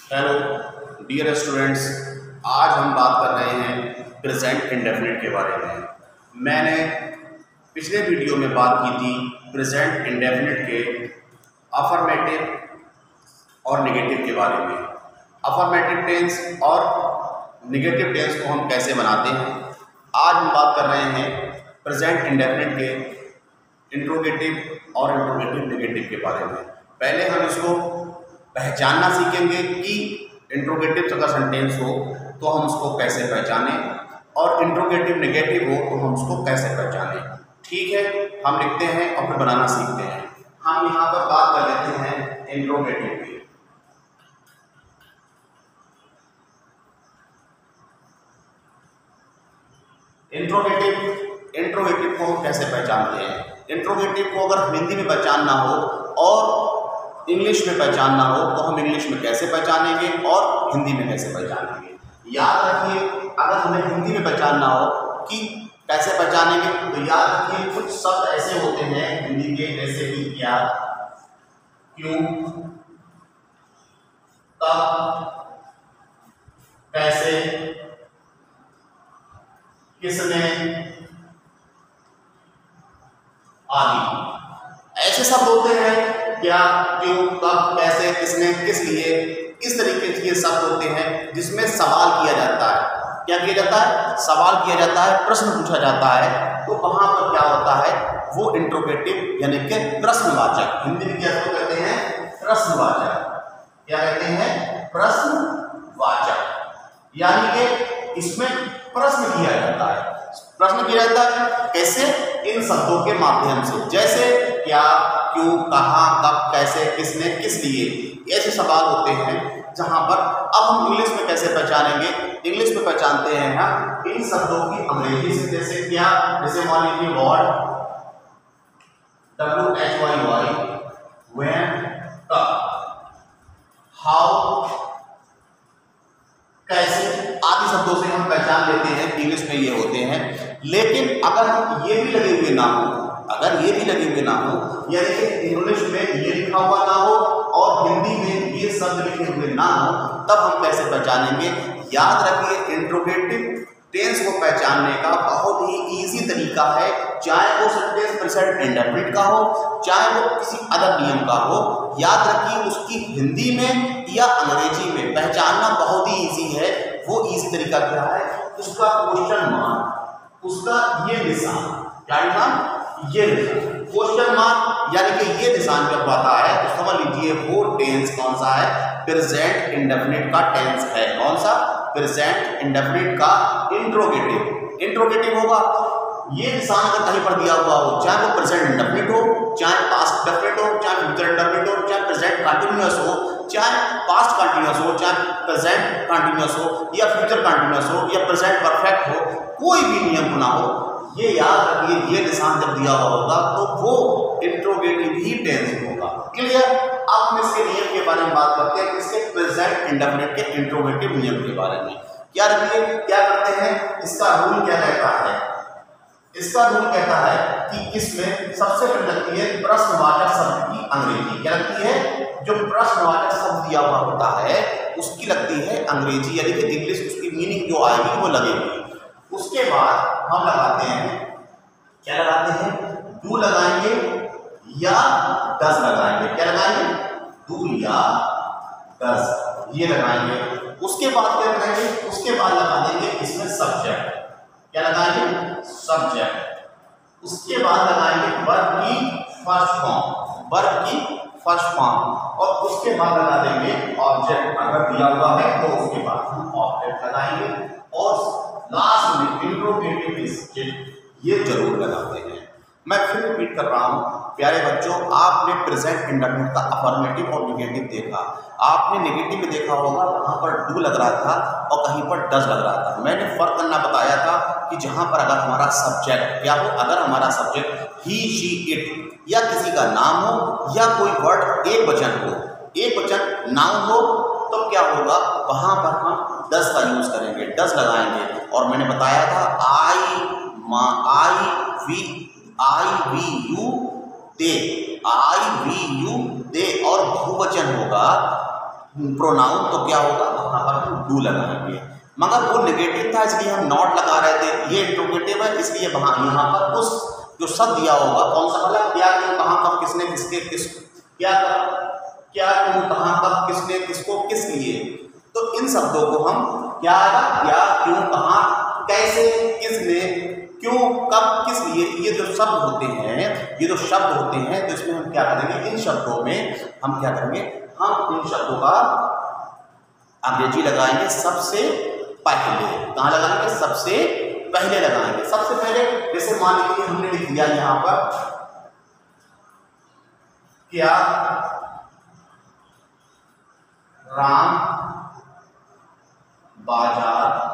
Hello dear students, आज हम बात कर रहे हैं प्रेजेंट इंडेफिनिट के बारे में। मैंने पिछले वीडियो में बात की थी प्रेजेंट इंडेफिनिट के अफर्मेटिव और नेगेटिव के बारे में। अफर्मेटिव टेंस और नेगेटिव टेंस को हम कैसे बनाते हैं। आज हम बात कर रहे हैं प्रेजेंट इंडेफिनिट के इंट्रोगेटिव और इंट्रोगेटिव नेगेटिव के बारे में। पहले हम इसको पहचानना सीखेंगे कि इंट्रोगेटिव अगर सेंटेंस हो तो हम उसको कैसे पहचानें और इंट्रोगेटिव नेगेटिव हो तो हम उसको कैसे पहचानें। ठीक है, हम लिखते हैं और फिर बनाना सीखते हैं। हम यहाँ पर बात कर लेते हैं इंट्रोगेटिव की। इंट्रोगेटिव को हम कैसे पहचानते हैं। इंट्रोगेटिव को अगर हिंदी में पहचानना हो और इंग्लिश में पहचानना हो तो हम इंग्लिश में कैसे पहचानेंगे और हिंदी में कैसे पहचानेंगे। याद रखिए, अगर हमें हिंदी में पहचानना हो कि कैसे पहचानेंगे तो याद रखिए कुछ शब्द ऐसे होते हैं हिंदी के, जैसे कि क्या, क्यों, कब, कैसे, किसने आदि। ऐसे शब्द होते हैं क्या, क्यों, कब, कैसे, किसने, किस लिए। इस तरीके के शब्द होते हैं जिसमें सवाल किया जाता है। क्या किया जाता है? सवाल किया जाता है, प्रश्न पूछा जाता है। तो वहां पर क्या होता है, वो इंट्रोगेटिव यानी कि प्रश्नवाचक। हिंदी में क्या कहते हैं? प्रश्नवाचक। क्या कहते हैं? प्रश्नवाचक। यानी कि इसमें प्रश्न किया जाता है। प्रश्न किया जाता है कैसे? इन शब्दों के माध्यम से, जैसे क्या, क्यों, कहाँ, कब, कैसे, किसने, किस लिए। ऐसे सवाल होते हैं जहां पर अब हम इंग्लिश में कैसे पहचानेंगे। इंग्लिश में पहचानते हैं हम इन शब्दों की अंग्रेजी से। जैसे क्या, जैसे मान लीजिए व्हाट, WHY, व्हेन, कब, हाउ, कैसे आदि शब्दों से हम पहचान लेते हैं। इंग्लिश में ये होते हैं। लेकिन अगर हम ये भी लगे हुए ना हो, यानी कि इंग्लिश में ये लिखा हुआ ना हो और हिंदी में ये शब्द लिखे हुए ना हो, तब हम कैसे पहचानेंगे। याद रखिए, इंट्रोगेटिव टेंस को पहचानने का बहुत ही इजी तरीका है। चाहे वो सेंटेंस प्रेजेंट इंडेफिनिट का हो, चाहे वो किसी अदर नियम का हो, याद रखिए उसकी हिंदी में या अंग्रेजी में पहचानना बहुत ही इजी है। वो इजी तरीका क्या है? उसका क्वेश्चन मार्क, उसका ये निशान, क्या निशान? ये निशान क्वेश्चन मार्क, यानी कि ये निशान जब आता है तो समझ लीजिए वो टेंस कौन सा है? प्रेजेंट इंडेफिनिट का टेंस है। कौन सा? प्रेजेंट इंडेफिनिट का इंट्रोगेटिव होगा। ये निशान अगर कहीं पर दिया हुआ हो, चाहे वो प्रेजेंट इंडेफिनिट हो, चाहे पास्ट इंडेफिनिट हो, चाहे फ्यूचर इंडेफिनिट हो, चाहे प्रेजेंट कंटीन्यूअस हो, चाहे पास्ट कंटीन्यूअस हो, चाहे प्रेजेंट कंटीन्यूअस हो, या फ्यूचर कंटीन्यूअस हो, या प्रेजेंट परफेक्ट हो, कोई भी नियम ना हो, ये याद रखिए ये निशान जब दिया हुआ होगा तो वो इंट्रोगेटिव ही टेंस होगा। क्लियर? अब हम इसके नियम के बारे में बात करते हैं, इसके प्रेजेंट इंडेफिनिट के इंट्रोगेटिव नियम के बारे में। क्या रखिए, क्या करते हैं, इसका रूल क्या कहता है? इसका रूल कहता है कि इसमें सबसे पहले लगती है प्रश्नवाचक शब्द की अंग्रेजी। क्या लगती है? जो प्रश्नवाचक शब्द दिया हुआ होता है उसकी लगती है अंग्रेजी, यानी कि इंग्लिश, उसकी मीनिंग जो आएगी वो लगेगी। उसके बाद हम लगाते हैं, क्या लगाते हैं? डू लगाएंगे या डज लगाएंगे। क्या लगाएंगे? डू या डज, ये लगाएंगे। उसके बाद क्या लगाएंगे? उसके बाद लगा देंगे इसमें सब्जेक्ट। क्या लगाएंगे? सब्जेक्ट। उसके बाद लगाएंगे वर्ब की फर्स्ट फॉर्म, और उसके बाद लगा देंगे ऑब्जेक्ट। अगर दिया हुआ है तो उसके बाद हम ऑब्जेक्ट लगाएंगे, और लास्ट में इंट्रोगेटिव स्टेट ये जरूर लगाते हैं। मैं फिर रिपीट कर रहा हूं, प्यारे बच्चों, आपने प्रेजेंट इंडेफिनिट का अफर्मेटिव और नेगेटिव देखा। आपने नेगेटिव में देखा होगा वहां पर डू लग रहा था और कहीं पर डज लग रहा था। मैंने फर्क करना बताया था कि जहां पर अगर हमारा सब्जेक्ट क्या हो, अगर हमारा सब्जेक्ट ही, शी, इट या किसी का नाम हो, या कोई वर्ड एक वचन हो, एक वचन नाउन हो, तो क्या होगा, वहां पर हम डज का यूज करेंगे, डज लगाएंगे। और मैंने बताया था आई वी यू दे, और बहुवचन होगा प्रोनाउन तो क्या होगा, वहाँ पर हम डू लगाएंगे। मगर वो नेगेटिव था इसलिए हम नॉट लगा रहे थे, ये इंट्रोगेटिव है इसलिए वहाँ यहाँ पर उस जो शब्द दिया होगा कौन सा वाला, क्या क्यों कहाँ कब किसने किसके किस, क्या क्यों कहाँ कब किसने किसको किस लिए, तो इन शब्दों को हम क्या आएगा, क्या क्यों कहाँ कैसे किसने क्यों कब किस लिए, ये जो शब्द होते हैं, ये जो शब्द होते हैं, तो इसमें हम क्या करेंगे, इन शब्दों में हम क्या करेंगे, हम इन शब्दों का अंग्रेजी लगाएंगे सबसे पहले। कहाँ लगाएंगे, सबसे पहले लगाएंगे। सबसे पहले जैसे मान लीजिए हमने लिख दिया यहाँ पर क्या राम बाजार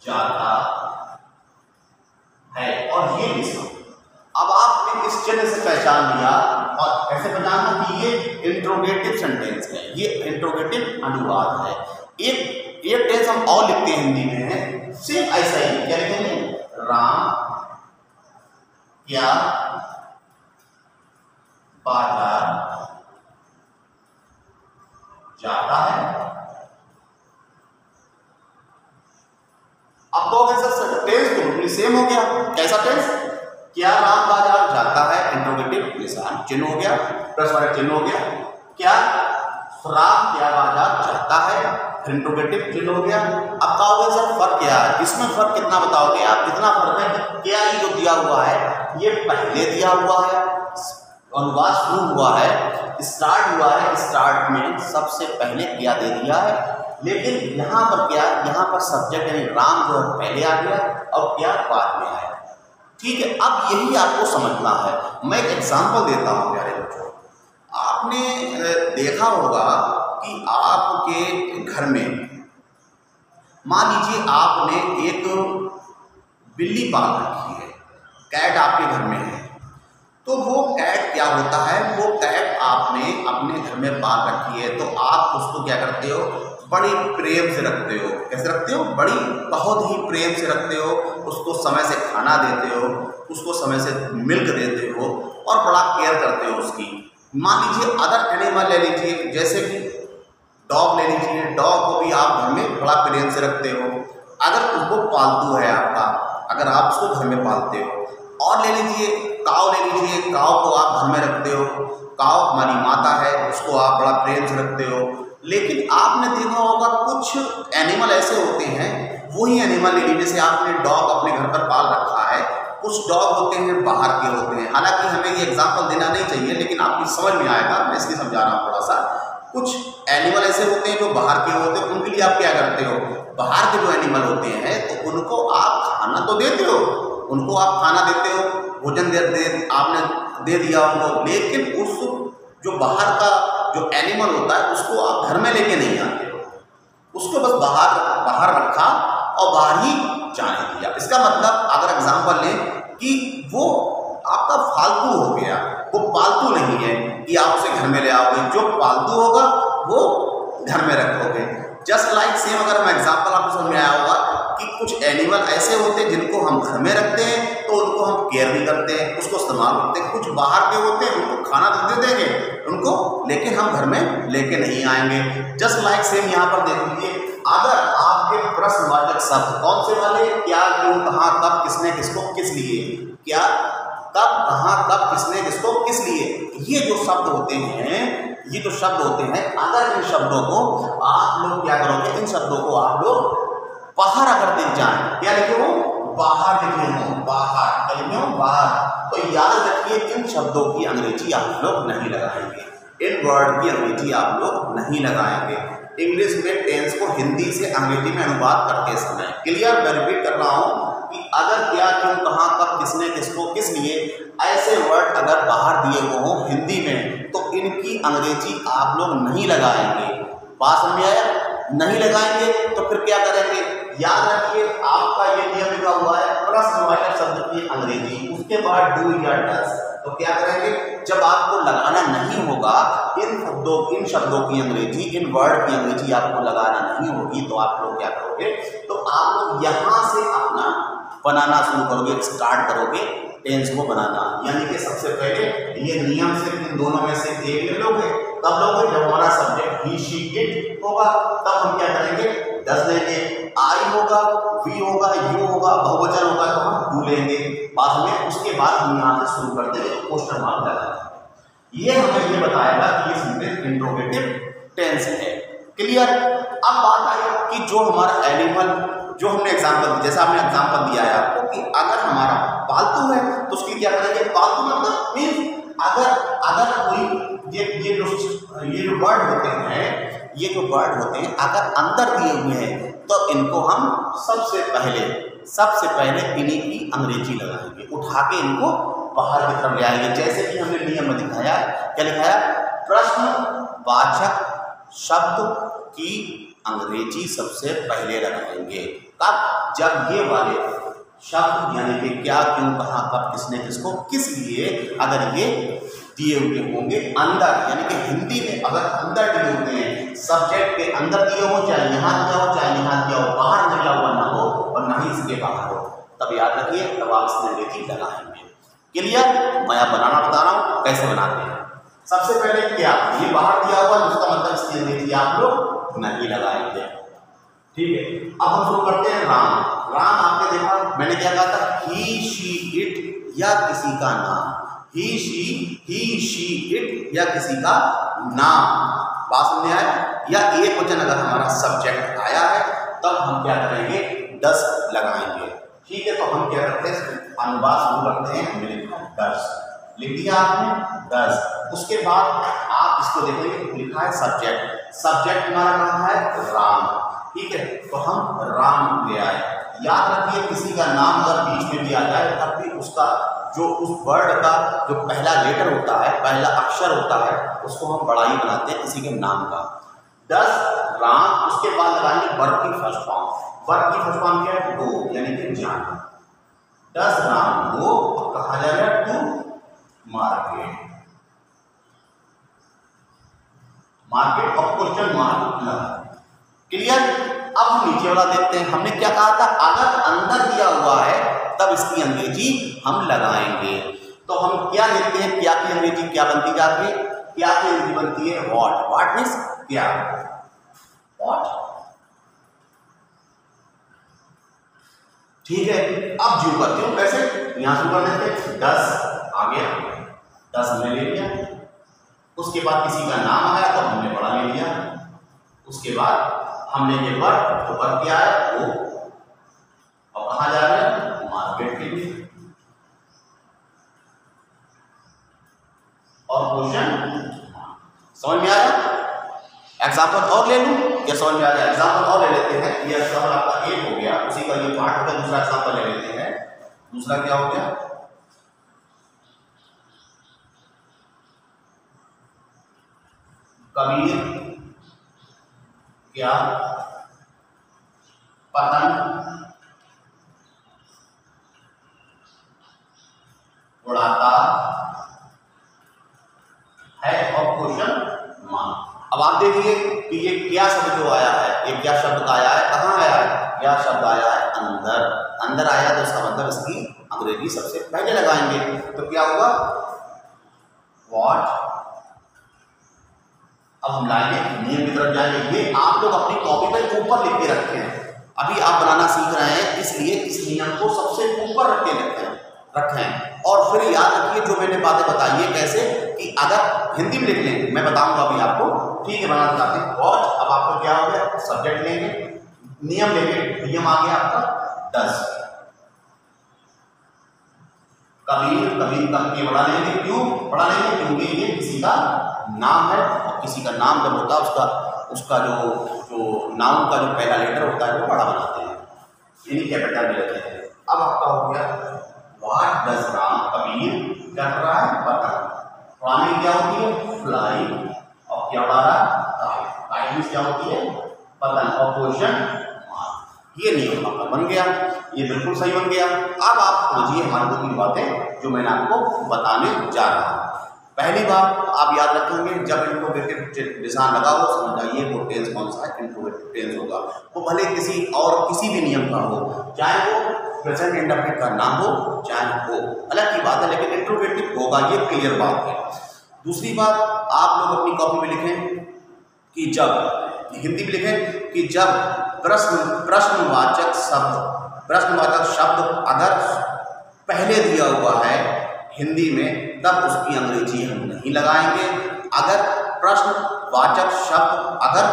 जाता है, और ये भी सब। अब आपने इस चिन्ह से पहचान लिया, और ऐसे पहचानना कि ये इंट्रोगेटिव सेंटेंस है, ये इंट्रोगेटिव अनुवाद है। एक टेंस हम और लिखते हैं हिंदी में, सेम ऐसा ही, क्या लिखेंगे, राम क्या बाजार जाता है। अब तो कैसा टेंस तो बिल्कुल सेम हो गया, कैसा टेंस, क्या राम बाजार जाता है, इंट्रोगेटिव निशान चिन्ह हो गया, प्लस वाला चिन्ह हो गया, क्या राम क्या बाजार जाता है, इंट्रोगेटिव चिन्ह हो गया। अब कहोगे सर फर्क क्या है, इसमें फर्क कितना बताओगे आप, कितना फर्क है, क्या ये जो दिया हुआ है ये पहले दिया हुआ है, अनुवाद शुरू हुआ है, स्टार्ट हुआ है, स्टार्ट में सबसे पहले क्या दे दिया है, लेकिन यहाँ पर क्या, यहाँ पर सब्जेक्ट यानी राम जो है पहले आ गया और क्या बाद में आया। ठीक है, अब यही आपको समझना है। मैं एक एग्जांपल देता हूँ प्यारे बच्चों, आपने देखा होगा कि आपके घर में मान लीजिए आपने एक बिल्ली पाल रखी है, कैट आपके घर में है, तो वो कैट क्या होता है, वो कैट आपने अपने घर में पाल रखी है, तो आप उसको क्या करते हो, बड़ी प्रेम से रखते हो। कैसे रखते हो, बड़ी बहुत ही प्रेम से रखते हो, उसको समय से खाना देते हो, उसको समय से मिल्क देते हो और बड़ा केयर करते हो उसकी। मान लीजिए अदर एनिमल ले लीजिए, जैसे कि डॉग ले लीजिए, डॉग को भी आप घर में बड़ा प्रेम से रखते हो, अगर उसको पालतू है आपका, अगर आप उसको घर में पालते हो। और ले लीजिए काऊ, ले लीजिए काऊ को आप घर में रखते हो, काऊ हमारी माता है, उसको आप बड़ा प्रेम से रखते हो। लेकिन आपने देखा होगा कुछ एनिमल ऐसे होते हैं, वही एनिमल ले लीजिए, जैसे आपने डॉग अपने घर पर पाल रखा है, कुछ डॉग होते हैं बाहर के होते हैं, हालांकि हमें ये एग्जांपल देना नहीं चाहिए लेकिन आपकी समझ में आएगा, मैं इसलिए समझा रहा हूँ थोड़ा सा। कुछ एनिमल ऐसे होते हैं जो बाहर के होते हैं, उनके लिए आप क्या करते हो, बाहर के जो एनिमल होते हैं तो उनको आप खाना तो देते हो, उनको आप खाना देते हो, भोजन आपने दे दिया उनको, लेकिन उस जो बाहर का जो एनिमल होता है उसको आप घर में लेके नहीं आते हो, उसको बस बाहर रखा और बाहर ही जाने दिया। इसका मतलब अगर एग्जांपल लें कि वो आपका फालतू हो गया, वो पालतू नहीं है कि आप उसे घर में ले आओगे, जो पालतू होगा वो घर में रखोगे। जस्ट लाइक सेम, अगर हम एग्जांपल आपको समझ में आया होगा कि कुछ एनिमल ऐसे होते हैं जिनको हम घर में रखते हैं तो उनको हम केयर भी करते हैं, उसको इस्तेमाल करते हैं। कुछ बाहर के होते हैं उनको खाना तो दे देंगे उनको, लेकिन हम घर में लेके नहीं आएंगे। जस्ट लाइक सेम यहाँ पर देख लीजिए, अगर आपके प्रश्नवाचक शब्द कौन से वाले, क्या क्यों कहाँ कब किसने किसको किस लिए, क्या कब कहाँ कब किसने किसको किस लिए, ये जो शब्द होते हैं, ये जो शब्द होते हैं, अगर इन शब्दों को आप लोग क्या करोगे, इन शब्दों को आप लोग बाहर अगर दिख जाए, क्या लिखे हो, बाहर लिखे हो, बाहर लिखे हो, बाहर, तो याद रखिए इन शब्दों की अंग्रेजी आप लोग नहीं लगाएंगे, इन वर्ड की अंग्रेजी आप लोग नहीं लगाएंगे। इंग्लिश में टेंस को हिंदी से अंग्रेजी में अनुवाद करते समय, क्लियर, मैं रिपीट कर रहा हूँ कि अगर क्या क्यों कहाँ कब किसने किसको किस लिए ऐसे वर्ड अगर बाहर दिए हुए हों हिंदी में, तो इनकी अंग्रेजी आप लोग नहीं लगाएंगे। बात समझ में आया, नहीं लगाएंगे तो फिर क्या करेंगे, याद रखिए आपका ये नियम लिखा हुआ है, प्रश्नवाचक शब्द की अंग्रेजी, उसके बाद डू या डज, तो क्या करेंगे, जब आपको लगाना नहीं होगा इन शब्दों की अंग्रेजी, इन वर्ड की अंग्रेजी आपको लगाना नहीं होगी, तो आप लोग क्या करोगे, तो आप लोग यहाँ से अपना बनाना शुरू करोगे, स्टार्ट करोगे टेंस को बनाना। यानी कि सबसे पहले ये नियम सिर्फ इन दोनों में से एक ले लोगे, तब लोगे जब हमारा सब्जेक्ट ही शी इट होगा, तब हम क्या करेंगे डज लेंगे, आई होगा, वी होगा, यू होगा, बहुवचन होगा तो हम डू लेंगे बाद में। उसके बाद हम यहाँ से शुरू करते हैं क्वेश्चन मार्क लगाना। ये हमें ये बताएगा कि ये सिंपल इंट्रोगेटिव टेंस है। क्लियर। अब बात आई कि जो हमारा एनिमल, जो हमने एग्जांपल, जैसा हमने एग्जांपल दिया है आपको कि अगर हमारा पालतू है तो उसकी क्या करेंगे, पालतू मतलब मीन्स अगर कोई ये जो वर्ड होते हैं, ये जो वर्ड होते हैं अगर अंदर दिए हुए हैं तो इनको हम सबसे पहले इन्हीं की अंग्रेजी लगाएंगे, उठा के इनको बाहर की तरफ ले आएंगे। जैसे कि हमने नियम में दिखाया, क्या लिखाया, प्रश्नवाचक शब्द की अंग्रेजी सबसे पहले लगाएंगे। कब, जब ये वाले शब्द यानी कि क्या, क्यों, कहाँ, कब, किसने, किसको, किस लिए अगर ये दिए हुए होंगे अंदर, यानी कि हिंदी में अगर अंदर दिए हुए हैं, सब्जेक्ट के अंदर दिए हो, चाहे यहाँ दिया हो चाहे यहाँ दिया हो, बाहर निकला हुआ ना हो और ना ही इसके बाहर हो, तब याद रखिए तब आप इसमें अंग्रेजी लगाएंगे। क्लियर। मैं आप बनाना बता रहा हूँ कैसे बनाते हैं। सबसे पहले क्या, ये बाहर दिया हुआ उसका मतलब इसकी अंग्रेजी आप लोग नहीं लगाएंगे। ठीक है। अब हम शुरू करते हैं राम। राम आपने देखा, मैंने क्या कहा था, ही शी इट या किसी का नाम, ही शी इट या किसी का नाम, बात समझ आया। या एक वचन अगर हमारा सब्जेक्ट आया है तब हम क्या करेंगे, डस लगाएंगे। ठीक है। तो हम क्या करते हैं, अनुवाद शुरू करते हैं, हमने लिखा डस, लिख दिया आपने डस। उसके बाद आप इसको देखेंगे लिखा है सब्जेक्ट, सब्जेक्ट हमारा कहाँ है, राम। ठीक है। तो हम राम ले आए। याद रखिए किसी का नाम अगर बीच में भी आ जाए तब भी उसका जो उस वर्ड का जो पहला लेटर होता है, पहला अक्षर होता है, उसको हम बड़ा ही बनाते हैं किसी के नाम का। डस राम, उसके बाद लगाएंगे वर्ब की फर्स्ट फॉर्म। वर्ब की फर्स्ट फॉर्म क्या है, गो, यानी कि जाना। डस राम गो, कहा जाएगा टू मार्केट, मार्केट और क्वेश्चन मार्क लगा। क्लियर। अब हम नीचे वाला देखते हैं, हमने क्या कहा था, अगर अंदर दिया हुआ है तब इसकी अंग्रेजी हम लगाएंगे। तो हम क्या देखते हैं, क्या की अंग्रेजी क्या बनती जाती है, क्या की अंग्रेजी बनती है व्हाट। व्हाट मीन्स क्या, व्हाट। ठीक है। अब जो करते हो वैसे यहां शुरू कर देते, डस आ गया, डस हमने ले लिया। उसके बाद किसी का नाम आया तो हमने बड़ा ले लिया। उसके बाद हमने ये वर्ड, तो वर्ड क्या है वो, और कहाँ जा रहे हैं, मार्केट के लिए। और क्वेश्चन समझ में आया। एग्जाम्पल और ले लूं या समझ में आ जाए, एग्जाम्पल और ले लेते हैं। ये एग्जाम्पल आपका एक हो गया, उसी का ये पार्ट हो गया। दूसरा एग्जाम्पल ले लेते हैं। दूसरा क्या हो गया, कबीर क्या पतंग उड़ाता है और क्वेश्चन मार्क। अब आप देखिए कि ये क्या शब्द जो आया है, ये क्या शब्द आया है, कहाँ आया है, क्या शब्द आया है, अंदर। अंदर आया तो इसका मतलब इसकी अंग्रेजी सबसे पहले लगाएंगे। तो क्या होगा, व्हाट। अब हम लाएंगे नियम की तरफ जाएंगे। ये आप लोग अपनी कॉपी पे ऊपर लिख के रखे हैं, अभी आप बनाना सीख रहे हैं, इसलिए इस नियम को सबसे ऊपर रख के रखें। और फिर याद रखिए जो मैंने बातें बताई है कैसे, कि अगर हिंदी में लिख लें, मैं बताऊंगा अभी आपको। ठीक है, बनाना चाहते हैं व्हाट। अब आपको क्या हो गया, सब्जेक्ट लेंगे, नियम लेंगे, नियम आ गया आपका डस। कबीर, कबीर का के बड़ा लेंगे, क्यों बड़ा लेंगे, क्योंकि ये किसी का नाम है। और किसी का नाम जब होता है उसका जो नाउन का जो पहला लेटर होता है वो बड़ा बनाते हैं, यानी कैपिटल में लेते हैं। अब आपका हो गया व्हाट डज राम, कबीर क्या कर रहा है, पतंग। उड़ाने क्या होती है, फ्लाई, और क्या उड़ा रहा है, काइट। काइट क्या होती है, पतंग, और क्वेश्चन मार्क। ये नियम आपका बन गया, ये बिल्कुल सही बन गया। अब आप समझिए हमारी दो तीन बातें जो मैंने आपको बताने जा रहा हूँ। पहली बात आप याद रखेंगे, जब इंट्रोगेटिव निशान लगा हो समझ जाइए वो टेंस कौन सा है, इंट्रोगेटिव टेंस होगा। वो भले किसी भी नियम का हो, चाहे वो प्रेजेंट इंडेफिनिट का ना हो चाहे हो, अलग की बात है, लेकिन इंट्रोगेटिव होगा, ये क्लियर बात है। दूसरी बात, आप लोग अपनी कॉपी में लिखें कि जब, हिंदी में लिखें कि जब प्रश्नवाचक शब्द अगर पहले दिया हुआ है हिंदी में, तब उसकी अंग्रेजी हम नहीं लगाएंगे। अगर प्रश्नवाचक शब्द अगर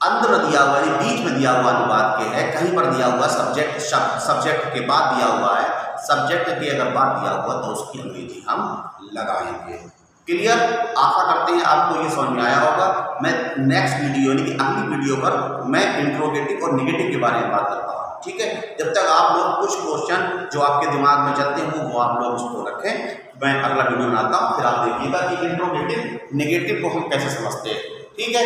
अंदर दिया हुआ है, बीच में दिया हुआ अनुवाद के है, कहीं पर दिया हुआ सब्जेक्ट के बाद दिया हुआ है, सब्जेक्ट के अगर बाद दिया हुआ तो उसकी अंग्रेजी हम लगाएंगे। क्लियर? आशा करते हैं आपको ये समझ में आया होगा। मैं नेक्स्ट वीडियो यानी कि अगली वीडियो पर मैं इंट्रोगेटिव और नेगेटिव के बारे में बात करता हूँ, ठीक है। जब तक आप लोग कुछ क्वेश्चन जो आपके दिमाग में चलते हैं वो आप लोग उसको रखें, मैं अगला वीडियो बनाता हूँ, फिर आप देखिएगा कि इंट्रोगेटिव नेगेटिव को हम कैसे समझते हैं, ठीक है।